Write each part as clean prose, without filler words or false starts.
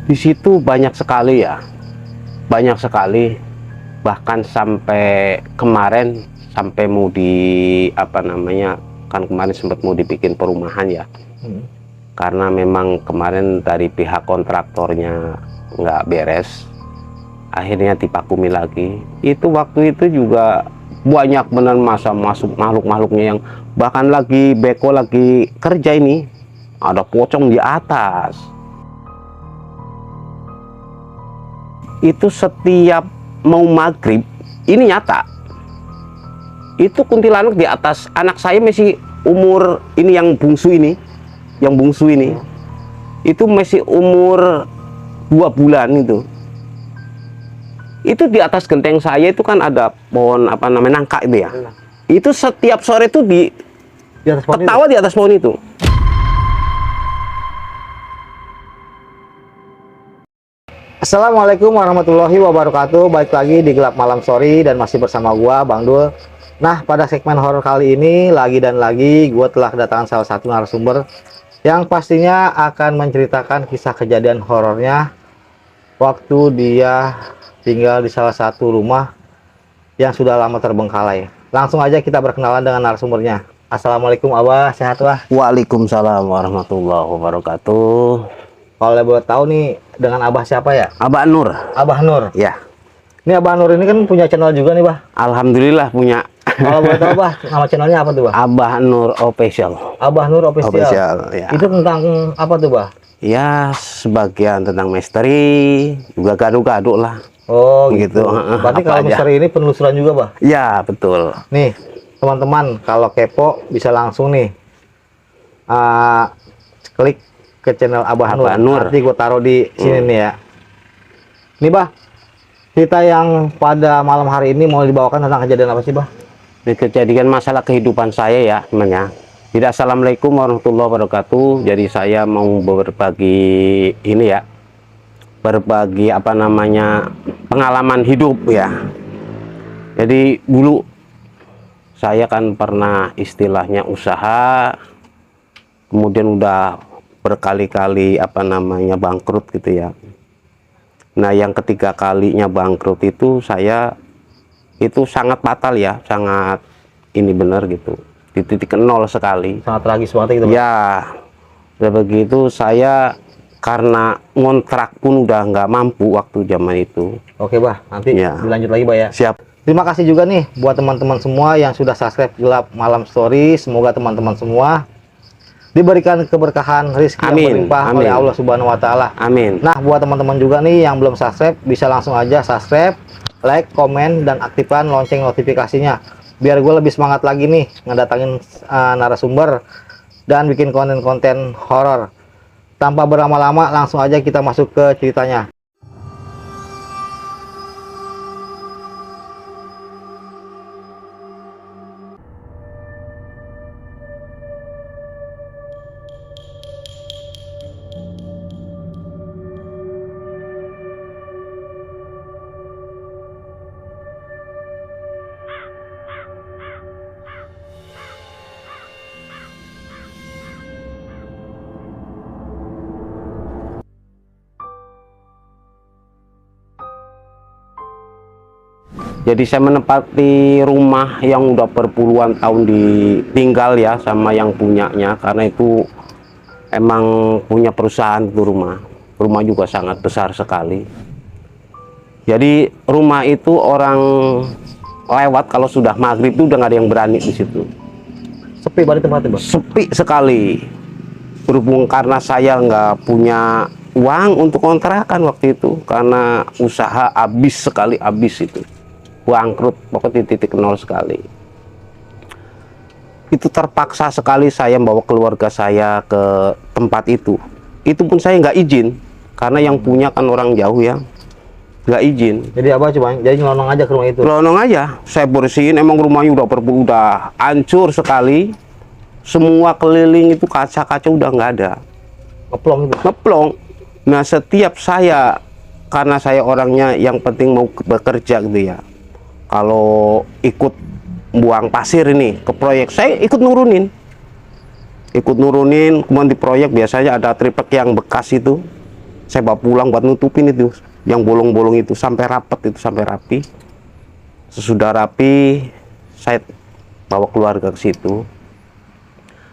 Di situ banyak sekali ya, banyak sekali. Bahkan sampai kemarin, sampai mau di apa namanya, kan kemarin sempat mau dibikin perumahan ya. Karena memang kemarin dari pihak kontraktornya nggak beres, akhirnya dipakumi lagi. Itu waktu itu juga banyak benar masa masuk makhluk-makhluknya yang bahkan lagi beko lagi kerja ini ada pocong di atas. Itu setiap mau maghrib ini nyata, itu kuntilanak di atas anak saya masih umur ini, yang bungsu ini, itu masih umur 2 bulan. Itu di atas genteng saya itu kan ada pohon apa namanya, nangka itu ya. Itu setiap sore itu di atas pohon ketawa itu? Di atas pohon itu. Assalamualaikum warahmatullahi wabarakatuh. Balik lagi di Gelap Malam Story dan masih bersama gua Bang Dul. Nah, pada segmen horor kali ini lagi gua telah kedatangan salah satu narasumber yang pastinya akan menceritakan kisah kejadian horornya waktu dia tinggal di salah satu rumah yang sudah lama terbengkalai. Langsung aja kita berkenalan dengan narasumbernya. Assalamualaikum Abah, sehat Wah? Waalaikumsalam warahmatullahi wabarakatuh. Kalau boleh tahu nih, dengan Abah siapa ya? Abah Nur. Abah Nur. Ya. Ini Abah Nur ini kan punya channel juga nih, Bah. Alhamdulillah punya. Kalau boleh tahu, Bah, nama channelnya apa tuh, Bah? Abah Nur Official. Abah Nur Official. Ya. Itu tentang apa tuh, Bah? Ya, sebagian tentang misteri, juga gado-gado lah. Oh, gitu. Berarti Apa kalau aja. misteri ini penelusuran juga, Bah? Ya, betul. Nih, teman-teman, kalau kepo bisa langsung nih klik ke channel Abah Nur. Nanti gue taruh di sini nih ya. Nih, Bah, cerita yang pada malam hari ini mau dibawakan tentang kejadian apa sih, Bah? Kejadian masalah kehidupan saya ya, temannya. Tidak, assalamualaikum warahmatullahi wabarakatuh. Jadi saya mau berbagi ini ya, berbagi apa namanya, pengalaman hidup ya. Jadi dulu saya kan pernah istilahnya usaha, kemudian udah berkali-kali apa namanya bangkrut gitu ya. Nah, yang ketiga kalinya bangkrut itu saya itu sangat fatal ya, sangat ini benar gitu, di titik nol sekali, sangat tragis banget gitu, Bah. ya. Udah begitu saya karena ngontrak pun udah nggak mampu waktu zaman itu. Oke, Bah, nanti Ya. dilanjut lagi, Bah ya. Siap. Terima kasih juga nih buat teman-teman semua yang sudah subscribe Gelap Malam Story. Semoga teman-teman semua diberikan keberkahan rezeki yang berlimpah oleh Allah Subhanahu wa taala. Amin. Nah, buat teman-teman juga nih yang belum subscribe, bisa langsung aja subscribe, like, komen, dan aktifkan lonceng notifikasinya. Biar gue lebih semangat lagi nih ngedatangin narasumber dan bikin konten-konten horor. Tanpa berlama-lama, langsung aja kita masuk ke ceritanya. Jadi saya menempati rumah yang udah berpuluhan tahun ditinggal ya sama yang punyanya, karena itu emang punya perusahaan itu rumah. Rumah juga sangat besar sekali. Jadi rumah itu orang lewat kalau sudah maghrib itu udah nggak ada yang berani di situ. Sepi banget tempatnya, Bang. Sepi sekali. Berhubung karena saya nggak punya uang untuk kontrakan waktu itu, karena usaha habis sekali, habis itu. Bangkrut, pokoknya titik nol sekali. Itu terpaksa sekali saya membawa keluarga saya ke tempat itu. Itu pun saya nggak izin, karena yang punya kan orang jauh ya, nggak izin. Jadi apa coba? Jadi nyelonong aja ke rumah itu? Nyelonong aja, saya bersihin. Emang rumahnya udah hancur sekali. Semua keliling itu kaca-kaca udah nggak ada. Ngeplong gitu? Ngeplong. Nah, setiap saya, karena saya orangnya yang penting mau bekerja gitu ya, kalau ikut buang pasir ini ke proyek, saya ikut nurunin, kemudian di proyek biasanya ada triplek yang bekas itu, Saya bawa pulang buat nutupin itu, yang bolong-bolong itu sampai rapet, itu sampai rapi. Sesudah rapi, saya bawa keluarga ke situ.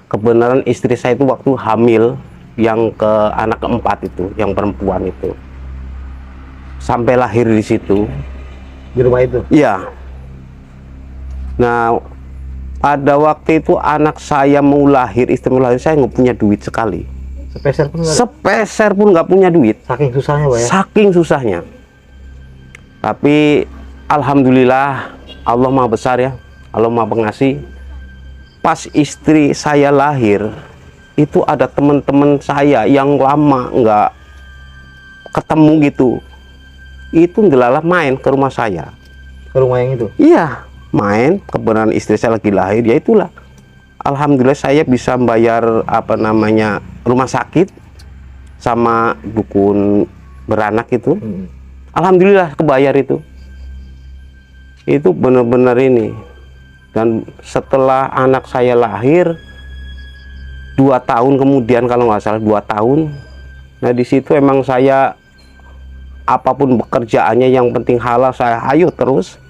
Kebenaran istri saya itu waktu hamil yang ke anak keempat itu, yang perempuan itu, sampai lahir di situ. Di rumah itu? Iya. Nah, pada waktu itu anak saya mau lahir, istri mau lahir, saya nggak punya duit sekali. Sepeser pun nggak? Sepeser pun nggak punya duit. Saking susahnya, Pak ya? Saking susahnya. Tapi alhamdulillah, Allah Maha Besar ya, Allah Maha Pengasih. Pas istri saya lahir, itu ada teman-teman saya yang lama nggak ketemu gitu. Itu ngelalah main ke rumah saya. Ke rumah yang itu? Iya, main. Kebenaran istri saya lagi lahir, ya itulah. Alhamdulillah saya bisa bayar apa namanya rumah sakit sama dukun beranak itu. Alhamdulillah kebayar itu. Itu benar-benar ini. Dan setelah anak saya lahir 2 tahun kemudian, kalau nggak salah 2 tahun. Nah di situ emang saya apapun pekerjaannya yang penting halal, saya hayu terus.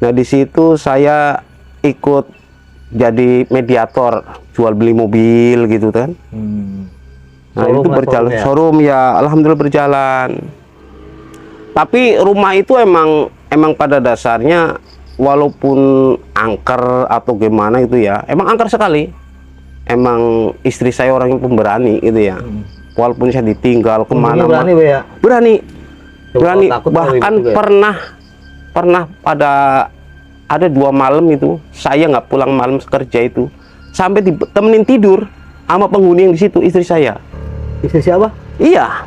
Nah di situ saya ikut jadi mediator jual beli mobil gitu kan. Nah Showroom itu berjalan, showroom ya alhamdulillah berjalan. Tapi rumah itu emang pada dasarnya walaupun angker atau gimana itu ya, emang angker sekali. Emang istri saya orang yang pemberani gitu ya. Walaupun saya ditinggal kemana, berani, Pak ya? Berani. Takut Bahkan juga. pernah ada 2 malam itu saya nggak pulang malam kerja itu, sampai ditemenin tidur sama penghuni yang di situ, istri saya. Istri siapa? Iya,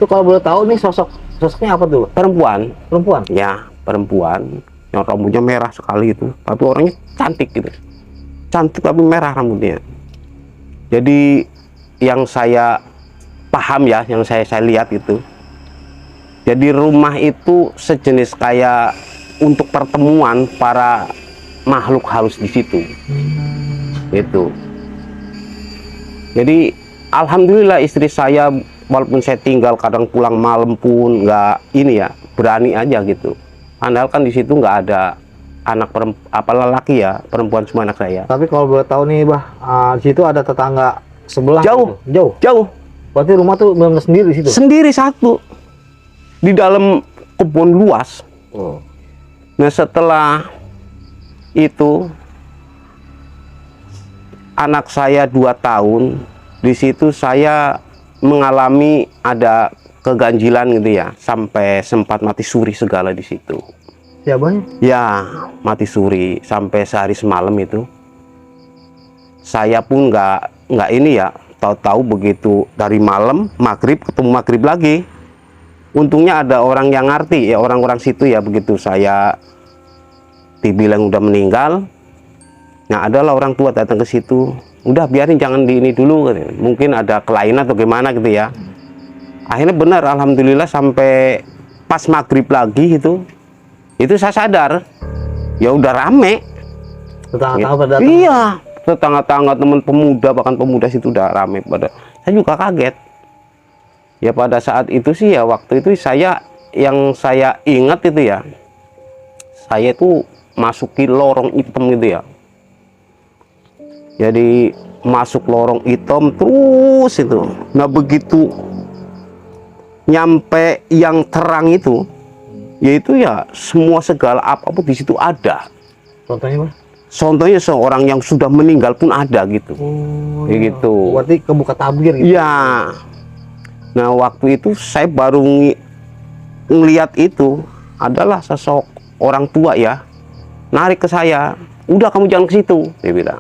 Itu kalau boleh tahu nih sosoknya apa tuh? perempuan. Perempuan? Ya, perempuan yang rambutnya merah sekali itu, tapi orangnya cantik gitu. Cantik tapi merah rambutnya. Jadi yang saya paham ya, yang saya lihat itu, jadi rumah itu sejenis kayak untuk pertemuan para makhluk halus di situ. Itu. Jadi alhamdulillah istri saya walaupun saya tinggal kadang pulang malam pun nggak ini ya, berani aja gitu. Padahal kan di situ nggak ada anak lelaki ya, perempuan semua anak saya. Tapi kalau boleh tahu nih, Bah, di situ ada tetangga sebelah? Jauh. Gitu? Jauh. Berarti rumah tuh benar sendiri di situ? Sendiri satu. Di dalam kebun luas. Oh. Nah setelah itu anak saya 2 tahun, di situ saya mengalami ada keganjilan gitu ya, sampai sempat mati suri segala di situ. Siapanya? Ya mati suri sampai sehari semalam itu. Saya pun nggak ini ya, tahu-tahu begitu dari malam maghrib ketemu maghrib lagi. Untungnya ada orang yang ngerti ya, orang-orang situ ya, begitu saya dibilang udah meninggal. Nah adalah orang tua datang ke situ, udah biarin jangan di ini dulu, mungkin ada kelainan atau gimana gitu ya. Akhirnya benar alhamdulillah sampai pas maghrib lagi itu saya sadar ya udah rame. Tetangga-tetangga pada datang? Iya, tetangga-tetangga, teman pemuda, bahkan pemuda situ udah rame pada. Saya juga kaget. Ya pada saat itu sih ya, waktu itu yang saya ingat itu ya, saya itu masuki lorong hitam gitu ya. Jadi masuk lorong hitam terus itu. Nah begitu nyampe yang terang itu, yaitu ya semua segala apapun di situ ada. Contohnya, Pak? Contohnya seorang yang sudah meninggal pun ada gitu. Oh, Kayak gitu. Berarti kebuka tabir gitu? Iya. Nah waktu itu saya baru ngelihat itu adalah sosok orang tua ya, narik ke saya, udah kamu jangan ke situ, dia bilang.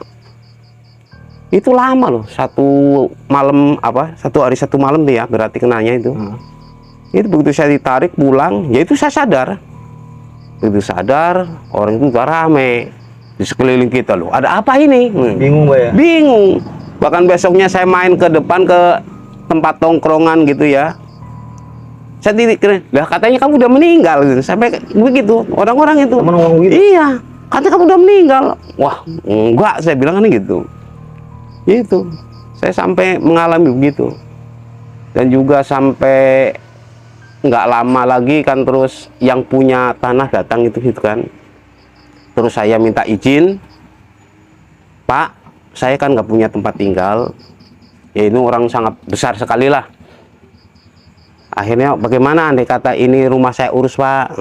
Itu lama loh, 1 malam apa, 1 hari 1 malam tuh ya, berarti kenanya itu. Itu begitu saya ditarik pulang, ya itu saya sadar. Begitu sadar, orang itu udah rame di sekeliling kita loh. Ada apa ini? Bingung, Pak ya? Bingung. Bahkan besoknya saya main ke depan ke tempat tongkrongan gitu ya. Saya titik, lah katanya kamu udah meninggal gitu. Sampai begitu orang-orang itu. Teman ngomong gitu? Iya, katanya kamu udah meninggal. Wah, enggak, saya bilang kan gitu. Itu. Saya sampai mengalami begitu. Dan juga sampai nggak lama lagi kan terus yang punya tanah datang itu gitu kan. Terus saya minta izin, Pak, saya kan nggak punya tempat tinggal. Ya ini orang sangat besar sekali lah. Akhirnya bagaimana andai kata ini rumah saya urus, Pak?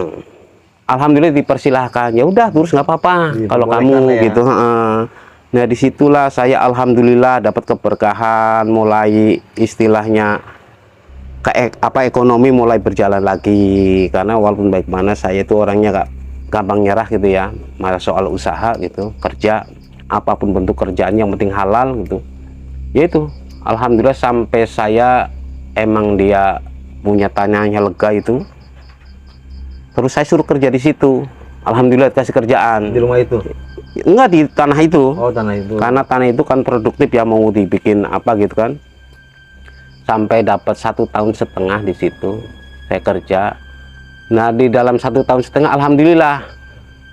Alhamdulillah dipersilahkan. Ya udah terus nggak apa-apa kalau kamu ya. gitu. Nah disitulah saya alhamdulillah dapat keberkahan, mulai istilahnya ekonomi mulai berjalan lagi. Karena walaupun baik mana saya itu orangnya gak gampang nyerah gitu ya, malah soal usaha gitu, kerja apapun bentuk kerjaan yang penting halal gitu. Yaitu alhamdulillah sampai saya emang dia punya tanahnya lega itu, terus saya suruh kerja di situ. Alhamdulillah dikasih kerjaan Di rumah itu? enggak, di tanah itu. Oh, tanah itu. Karena tanah itu kan produktif ya, mau dibikin apa gitu kan. Sampai dapat 1,5 tahun di situ saya kerja. Nah di dalam 1,5 tahun alhamdulillah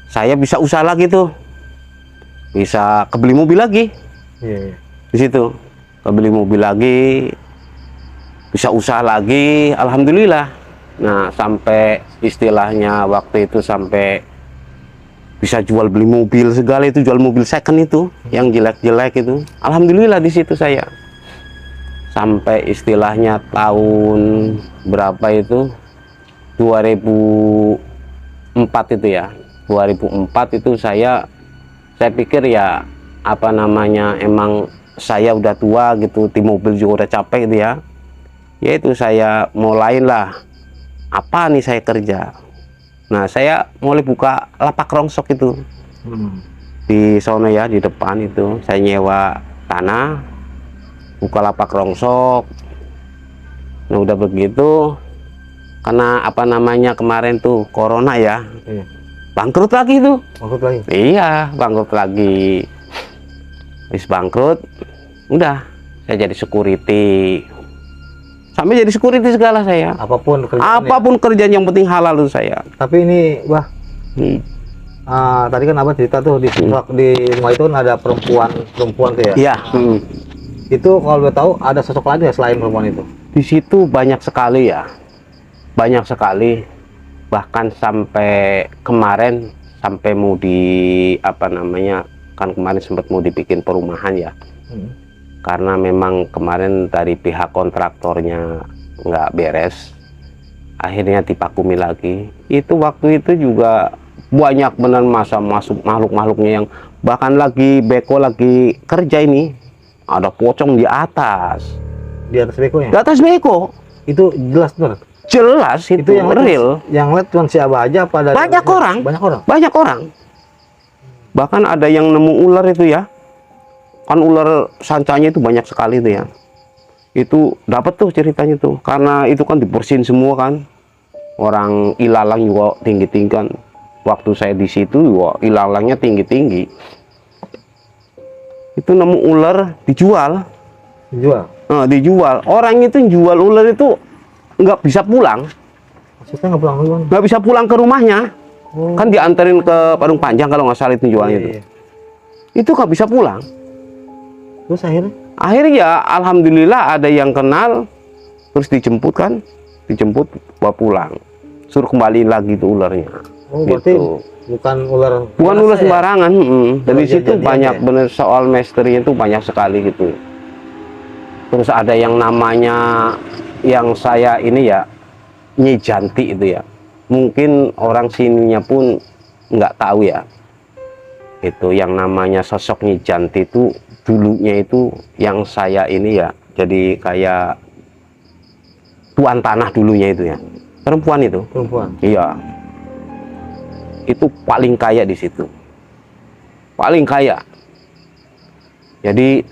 saya bisa usaha lagi tuh, bisa kebeli mobil lagi. Iya. Di situ kebeli mobil lagi, bisa usaha lagi, alhamdulillah. Nah sampai istilahnya waktu itu sampai bisa jual beli mobil segala itu, jual mobil second itu yang jelek-jelek itu, alhamdulillah di situ saya. Sampai istilahnya tahun berapa itu, 2004 itu ya, 2004 itu saya pikir ya apa namanya, emang saya udah tua gitu, di mobil juga udah capek gitu ya. Yaitu saya mulailah apa nih saya kerja. Nah saya mulai buka lapak rongsok itu di sana ya, di depan itu saya nyewa tanah, buka lapak rongsok. Nah udah begitu, karena apa namanya kemarin tuh corona ya, bangkrut lagi tuh. Bangkrut lagi? Iya, bangkrut lagi. Habis bangkrut, udah saya jadi security. Sampai jadi security segala saya. Apapun kerjaan. Apapun kerjaan yang penting halal tuh saya. Tapi ini, Bah, tadi kan Abah cerita tuh di rumah itu kan ada perempuan tuh ya. Iya. Itu kalau boleh tahu ada sosok lain ya selain perempuan itu? Di situ banyak sekali ya, banyak sekali. Bahkan sampai kemarin sampai mau di apa namanya, kan kemarin sempat mau dibikin perumahan ya. Karena memang kemarin dari pihak kontraktornya nggak beres, akhirnya dipakumi lagi. Itu waktu itu juga banyak benar masa masuk makhluk-makhluknya yang bahkan lagi beko lagi kerja ini, ada pocong di atas. Di atas bekonya? Di atas beko. Itu jelas tuh. Jelas itu yang real. Yang lihat cuma si Abah aja pada banyak orang. Banyak orang. Banyak orang. Bahkan ada yang nemu ular itu ya. Kan ular sancanya itu banyak sekali itu ya. Itu dapat tuh ceritanya tuh. Karena itu kan dibersihin semua kan. Orang ilalang juga tinggi-tinggi kan. Waktu saya di situ juga ilalangnya tinggi-tinggi. Itu nemu ular dijual. Dijual? Nah, dijual. Orang itu yang jual ular itu nggak bisa pulang. Maksudnya nggak pulang duluan? Nggak bisa pulang ke rumahnya. Kan dianterin ke Padang Panjang kalau nggak salah itu jualnya itu. Itu nggak bisa pulang. Terus akhirnya? Akhirnya ya alhamdulillah ada yang kenal, terus dijemput kan, dijemput bawa pulang, suruh kembaliin lagi tuh ularnya. Oh berarti gitu. bukan ular sembarangan. Dari situ banyak ya? bener soal misteri itu banyak sekali gitu. Terus ada yang namanya yang saya ini ya, Nyi Janti itu ya, mungkin orang sininya pun nggak tahu ya. Itu yang namanya sosok Nyi Janti itu dulunya itu yang saya ini ya, jadi kayak tuan tanah dulunya itu ya, perempuan itu. Perempuan? Iya. Itu paling kaya di situ, paling kaya. Jadi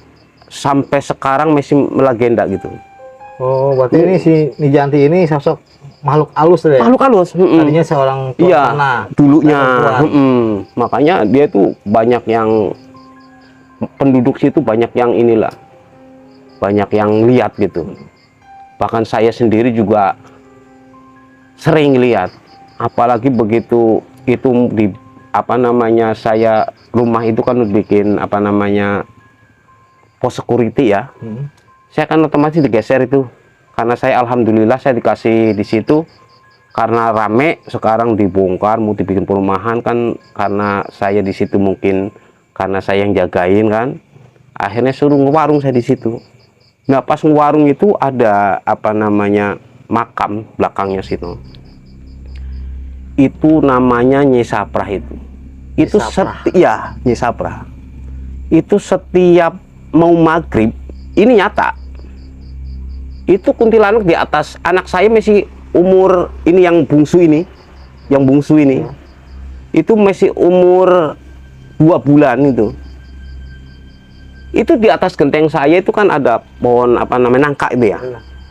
sampai sekarang masih melegenda gitu. Oh berarti ini si Nijanti ini sosok makhluk halus ya? Makhluk halus. Tadinya seorang tuan iya, tanah. dulunya. Makanya dia tuh banyak yang penduduk situ, banyak yang inilah, banyak yang lihat gitu. Bahkan saya sendiri juga sering lihat. Apalagi begitu itu di apa namanya, saya rumah itu kan bikin apa namanya pos security ya. Saya kan otomatis digeser itu karena saya alhamdulillah saya dikasih di situ karena rame, sekarang dibongkar mau dibikin perumahan kan, karena saya di situ mungkin karena saya yang jagain kan, akhirnya suruh ngewarung saya di situ. Nah pas ngewarung itu ada apa namanya makam belakangnya situ, itu namanya Nyi Saprah. Itu ya Nyi Saprah itu setiap mau maghrib ini nyata, itu kuntilanak di atas anak saya masih umur ini, yang bungsu ini itu masih umur 2 bulan. Itu di atas genteng saya itu kan ada pohon apa namanya nangka itu ya.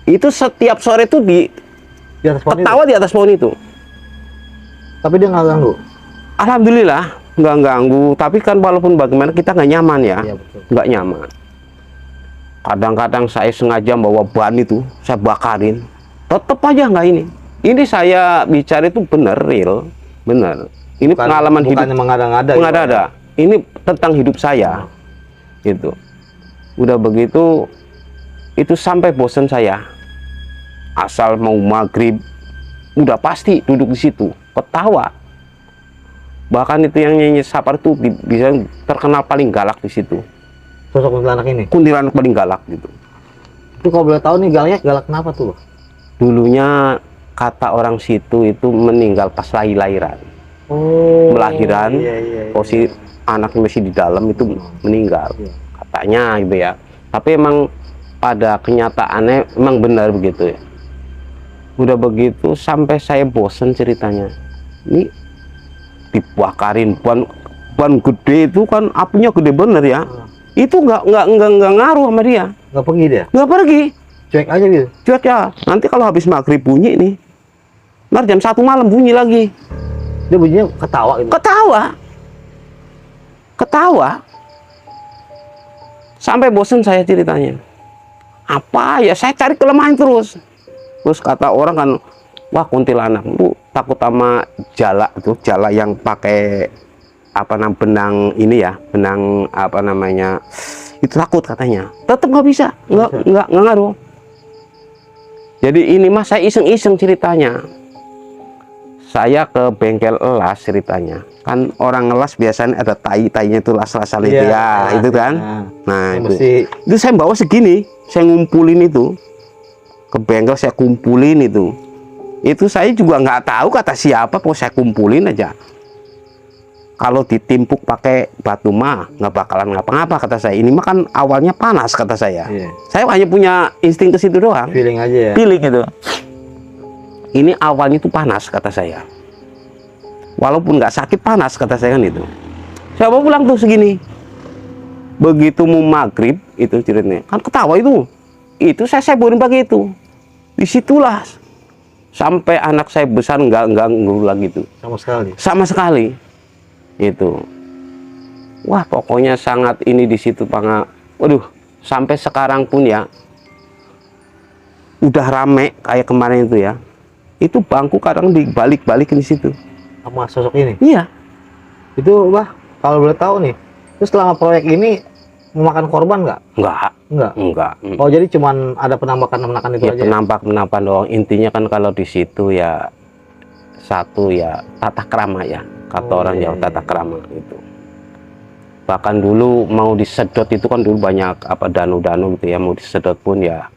Itu setiap sore itu di atas pohon ketawa itu? Di atas pohon itu. Tapi dia nggak ganggu? Alhamdulillah nggak ganggu, tapi kan walaupun bagaimana kita nggak nyaman ya, Iya, betul. nggak nyaman. Kadang-kadang saya sengaja bawa ban itu, saya bakarin, tetap aja nggak ini. Ini saya bicara itu bener, real, bener. Ini pengalaman hidup. Bukannya mengada-ngada. Mengada-ada. Ini tentang hidup saya. Gitu. Udah begitu, itu sampai bosen saya. Asal mau maghrib, udah pasti duduk di situ, ketawa. Bahkan itu yang Nyi Saprah tuh bisa terkenal paling galak di situ. Sosok kuntilanak ini? Kuntilanak paling galak gitu. Itu kalau boleh tahu nih galak kenapa tuh? Dulunya kata orang situ itu meninggal pas lahiran. Oh. Melahiran, Iya. posisi anaknya masih di dalam itu meninggal. Iya. Katanya gitu ya. Tapi emang pada kenyataannya emang benar begitu ya. Udah begitu sampai saya bosen ceritanya. Ini dibakarin ban gede itu kan, apinya gede bener ya. Itu nggak ngaruh sama dia. Nggak pergi dia? Nggak pergi. Cuek aja gitu? Cuek ya. Nanti kalau habis maghrib bunyi nih, ntar jam 1 malam bunyi lagi. Dia bunyinya ketawa gitu? Ketawa. Sampai bosen saya ceritanya. Apa ya, saya cari kelemahan terus. Terus kata orang kan, wah kuntilanak lu takut sama jala itu, jala yang pakai apa namanya benang ini ya, benang apa namanya, itu takut katanya. Tetap nggak bisa, nggak ngaruh. Jadi ini mas saya iseng-iseng ceritanya. Saya ke bengkel elas ceritanya. Kan orang elas biasanya ada tai-tainya itu, las-lasan itu ya, itu kan. Nah itu saya bawa segini, saya ngumpulin itu ke bengkel, saya kumpulin itu. Itu saya juga nggak tahu kata siapa, pokoknya saya kumpulin aja. Kalau ditimpuk pakai batu mah nggak bakalan ngapa-ngapa kata saya. Ini mah kan awalnya panas kata saya. Saya hanya punya insting ke situ doang. Feeling aja ya. Feeling itu. Ini awalnya itu panas kata saya. Walaupun nggak sakit panas kata saya kan itu. Saya bawa pulang tuh segini. Begitu mau maghrib itu ceritanya kan ketawa itu. Itu saya seburin pakai itu. Disitulah sampai anak saya besar nggak ganggu lagi itu. Sama sekali. Itu. Wah pokoknya sangat ini di situ Pak. Waduh, sampai sekarang pun ya udah rame kayak kemarin itu ya. Itu bangku kadang dibalik-balikin di situ. Sama sosok ini? Iya. Itu kalau boleh tahu nih, terus selama proyek ini memakan korban nggak? Enggak. Oh jadi cuman ada penampakan itu ya, aja? Penampakan doang. Intinya kan kalau di situ ya satu ya tata krama ya. Kata orang Jawa tata krama itu. Bahkan dulu mau disedot itu kan dulu banyak apa danu-danu gitu ya, mau disedot pun ya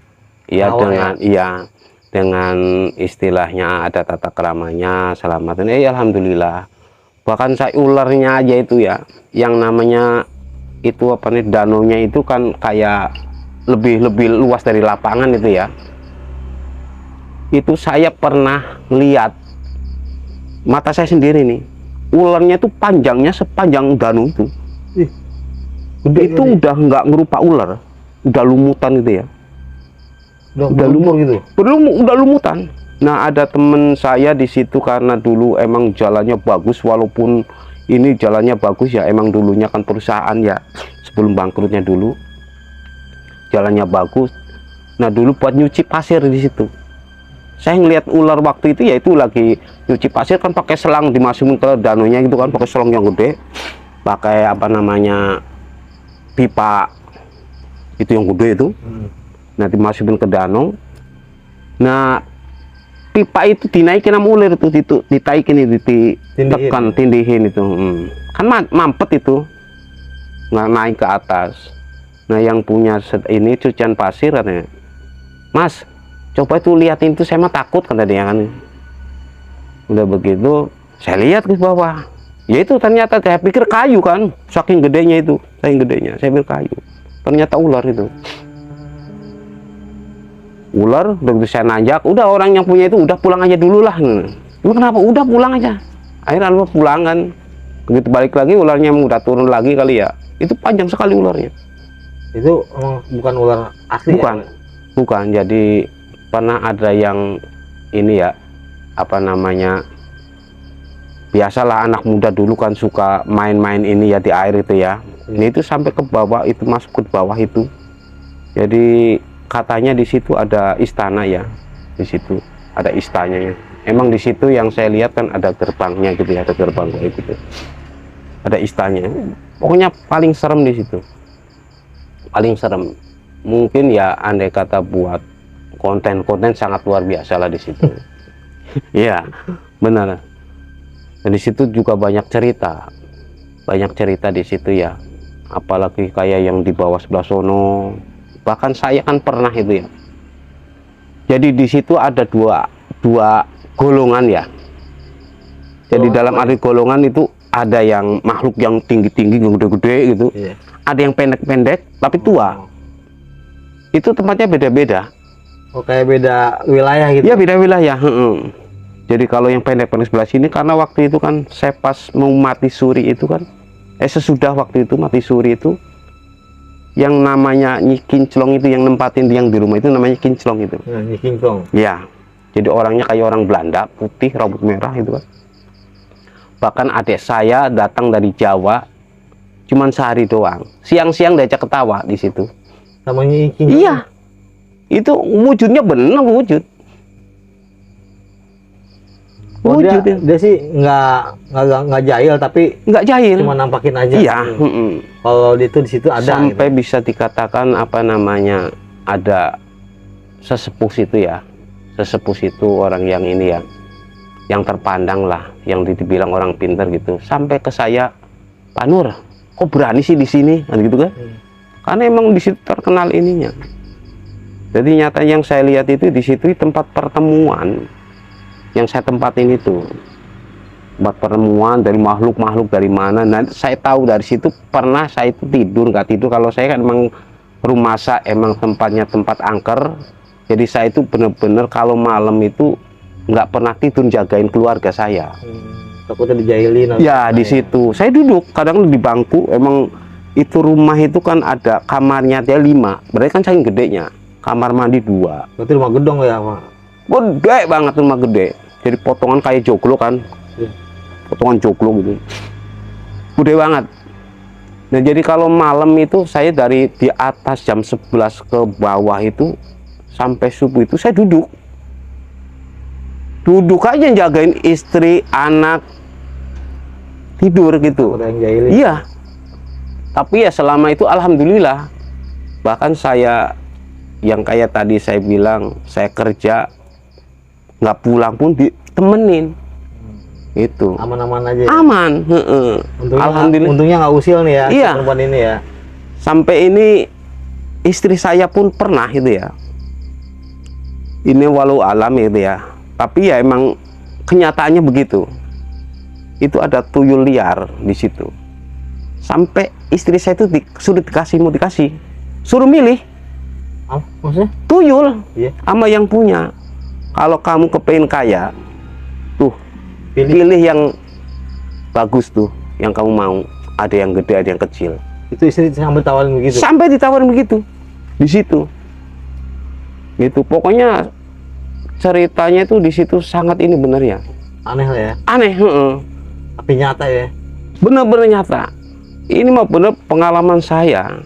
dengan istilahnya ada tata kramanya, selamatan. Alhamdulillah. Bahkan saya ularnya aja itu ya, yang namanya itu apa nih danunya itu kan kayak lebih luas dari lapangan itu ya. Itu saya pernah lihat mata saya sendiri nih, ularnya itu panjangnya sepanjang danu itu. Itu udah nggak ngerupa ular, udah lumutan gitu ya. Udah lumur gitu. Udah lumutan. Nah ada temen saya di situ karena dulu emang jalannya bagus, walaupun ini jalannya bagus ya, emang dulunya kan perusahaan ya, sebelum bangkrutnya dulu jalannya bagus. Nah dulu buat nyuci pasir di situ. Saya ngelihat ular waktu itu ya, itu lagi nyuci pasir kan pakai selang dimasukin ke danunya gitu kan, pakai selang yang gede, pakai apa namanya pipa itu yang gede itu. Nah dimasukin ke danau. Nah, pipa itu dinaikin sama ular itu, ditaikin itu, ditekan, tindihin itu. Kan mampet itu, nggak naik ke atas. Nah, yang punya ini cucian pasir katanya, Mas, coba itu liatin itu, saya mah takut kata dia kan. Udah begitu, saya lihat ke bawah. Ya itu ternyata saya pikir kayu kan, saking gedenya itu, saking gedenya, saya pikir kayu. Ternyata ular itu. Ular, begitu saya nanjak, udah orang yang punya itu udah pulang aja dulu lah. Lu kenapa? Udah pulang aja. Akhirnya lu pulang kan. Begitu balik lagi ularnya udah turun lagi kali ya. Itu panjang sekali ularnya. Itu bukan ular asli. Bukan. Ya? Bukan. Jadi pernah ada yang ini ya, apa namanya? Biasalah anak muda dulu kan suka main-main ini ya di air itu ya. Ini itu sampai ke bawah, itu masuk ke bawah itu. Jadi katanya di situ ada istana ya, di situ ada istananya. Emang di situ yang saya lihat kan ada gerbangnya gitu ya, ada gerbang kayak gitu, ada istananya. Pokoknya paling serem di situ, paling serem. Mungkin ya andai kata buat konten-konten sangat luar biasa lah di situ. Iya, benar. Dan di situ juga banyak cerita di situ ya. Apalagi kayak yang di bawah sebelah sono. Bahkan saya kan pernah itu ya. Jadi di situ ada dua golongan ya. Jadi dalam arti golongan itu ada yang makhluk yang tinggi-tinggi, gede-gede gitu. Iya. Ada yang pendek-pendek tapi tua. Itu tempatnya beda-beda. Oh, kayak beda wilayah gitu. Ya, beda wilayah. Jadi kalau yang pendek-pendek sebelah sini, karena waktu itu kan saya pas mau mati suri itu kan, sesudah waktu itu mati suri itu, yang namanya Nyi Kinclong itu yang nempatin yang di rumah itu namanya Kinclong itu. Nyi Kinclong. Ya, jadi orangnya kayak orang Belanda, putih, rambut merah itu kan. Bahkan adik saya datang dari Jawa, cuman sehari doang. Siang-siang diajak ketawa di situ. Sama Nyi Kinclong. Iya, itu wujudnya benar wujud. Oh, dia sih nggak jahil, tapi nggak jahil, cuma nampakin aja. Iya. Kalau itu di situ ada. Sampai gitu. bisa dikatakan apa namanya, ada sesepuh itu ya, sesepuh itu orang yang ini ya, yang terpandang lah, yang dibilang orang pintar gitu. Sampai ke saya, Pak Nur, kok berani sih di sini, gitu kan? Karena emang di situ terkenal ininya. Jadi nyata yang saya lihat itu di situ tempat pertemuan. Yang saya tempatin itu buat pertemuan dari makhluk-makhluk dari mana. Nah, saya tahu dari situ pernah saya itu nggak tidur. Kalau saya kan emang rumah saya emang tempatnya tempat angker, jadi saya itu bener-bener kalau malam itu nggak pernah tidur jagain keluarga saya. Takutnya dijahilin. Ya di situ saya duduk kadang di bangku. Emang itu rumah itu kan ada kamarnya dia 5, berarti kan saking gedenya, kamar mandi 2. Berarti rumah gedong ya Pak? Gede banget, rumah gede. Jadi potongan kayak joglo kan, potongan joglo gitu, gede banget. Nah jadi kalau malam itu saya dari di atas jam 11 ke bawah itu sampai subuh itu saya duduk aja jagain istri, anak, tidur gitu. Iya. Tapi ya selama itu alhamdulillah. Bahkan saya yang kayak tadi saya bilang, saya kerja nggak pulang pun ditemenin. Itu aman-aman aja ya? Aman. Alhamdulillah. Untungnya nggak usil nih ya. Iya. Perempuan ini ya. Sampai ini istri saya pun pernah itu ya, ini walau alam itu ya, tapi ya emang kenyataannya begitu. Itu ada tuyul liar di situ. Sampai istri saya itu suruh dikasih, suruh milih. Maksudnya? Tuyul. Iya. Sama yang punya. Kalau kamu kepengen kaya, tuh pilih yang bagus tuh, yang kamu mau. Ada yang gede, ada yang kecil. Itu istri sampai tawarin begitu? Sampai ditawarin begitu, di situ. Gitu. Pokoknya ceritanya itu di situ sangat ini bener ya. Aneh lah ya. Aneh. Tapi nyata ya. Bener-bener nyata. Ini mah bener pengalaman saya.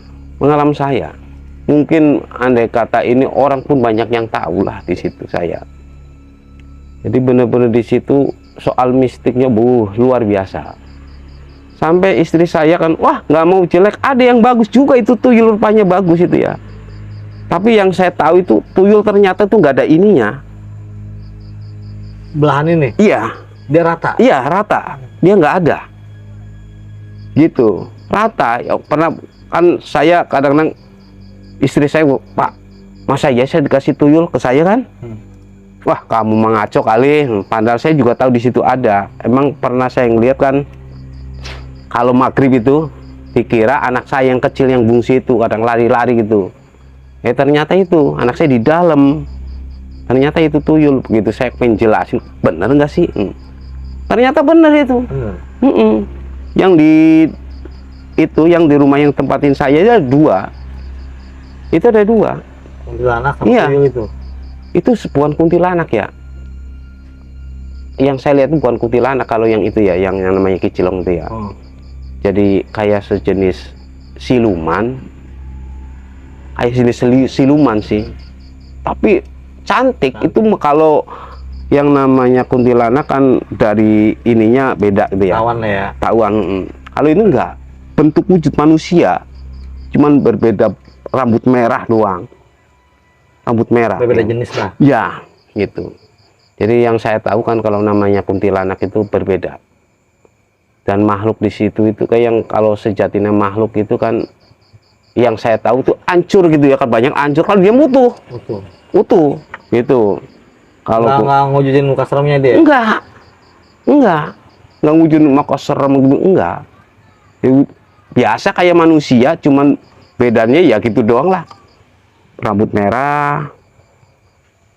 Mungkin andai kata ini orang pun banyak yang tahu lah di situ saya. Jadi bener-bener di situ soal mistiknya luar biasa. Sampai istri saya kan, wah nggak mau jelek, ada yang bagus juga itu tuyul, rupanya bagus itu ya. Tapi yang saya tahu itu tuyul ternyata tuh nggak ada ininya. Belahan ini Iya, dia rata. iya rata. Dia nggak ada. Gitu, rata. Ya, pernah kan saya kadang-kadang istri saya, Pak, masa ya saya dikasih tuyul ke saya kan? Wah, kamu mengaco kali. Padahal saya juga tahu di situ ada. Emang pernah saya ngeliat kan, kalau maghrib itu dikira anak saya yang kecil yang bungsi itu kadang lari-lari gitu. Ternyata itu anak saya di dalam. Ternyata itu tuyul. Begitu saya penjelasin, bener nggak sih? Ternyata bener itu. Yang di rumah yang tempatin saya ada 2. Itu ada 2. Kuntilanak sama Iya. tuyul itu. Itu bukan kuntilanak ya. Yang saya lihat itu bukan kuntilanak, kalau yang itu ya, yang namanya kicilong itu ya. Jadi kayak sejenis siluman. Kayak jenis siluman sih. Tapi cantik. Itu kalau yang namanya kuntilanak kan dari ininya beda gitu ya. Tawan ya. Tauan. Kalau ini enggak. Bentuk wujud manusia. Cuman berbeda rambut merah doang. Rambut merah. Berbeda jenis lah. Ya, gitu. Jadi yang saya tahu kan kalau namanya kuntilanak itu berbeda. Dan makhluk di situ itu kayak yang kalau sejatinya makhluk itu kan yang saya tahu tuh hancur gitu ya, kan banyak hancur kalau dia utuh gitu. Kalau nggak ngewujudin muka seremnya dia. Enggak ngewujudin muka serem gitu, enggak. Ya, biasa kayak manusia, cuman bedanya ya gitu doang lah. Rambut merah,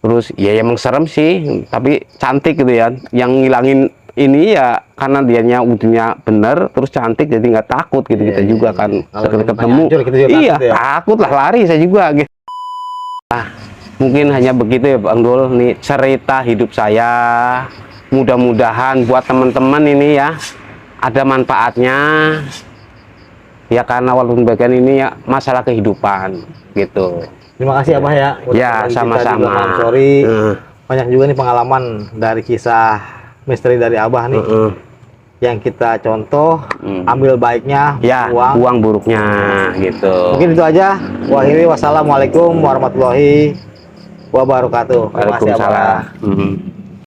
terus ya emang serem sih, tapi cantik gitu ya. Yang ngilangin ini ya karena dianya wujudnya bener, terus cantik, jadi nggak takut gitu. Kita juga kan sekali ketemu iya takut lah, lari saya juga gitu. Mungkin hanya begitu ya Bang Dul, nih cerita hidup saya. Mudah-mudahan buat teman-teman ini ya ada manfaatnya ya, karena walaupun bagian ini ya masalah kehidupan gitu. Terima kasih Abah ya. Ya sama-sama. Sorry, banyak juga nih pengalaman dari kisah misteri dari Abah nih. Yang kita contoh, ambil baiknya, ya, buang buruknya gitu. Mungkin itu aja. Wassalamualaikum warahmatullahi wabarakatuh. Terima kasih Abah. Waalaikumsalam.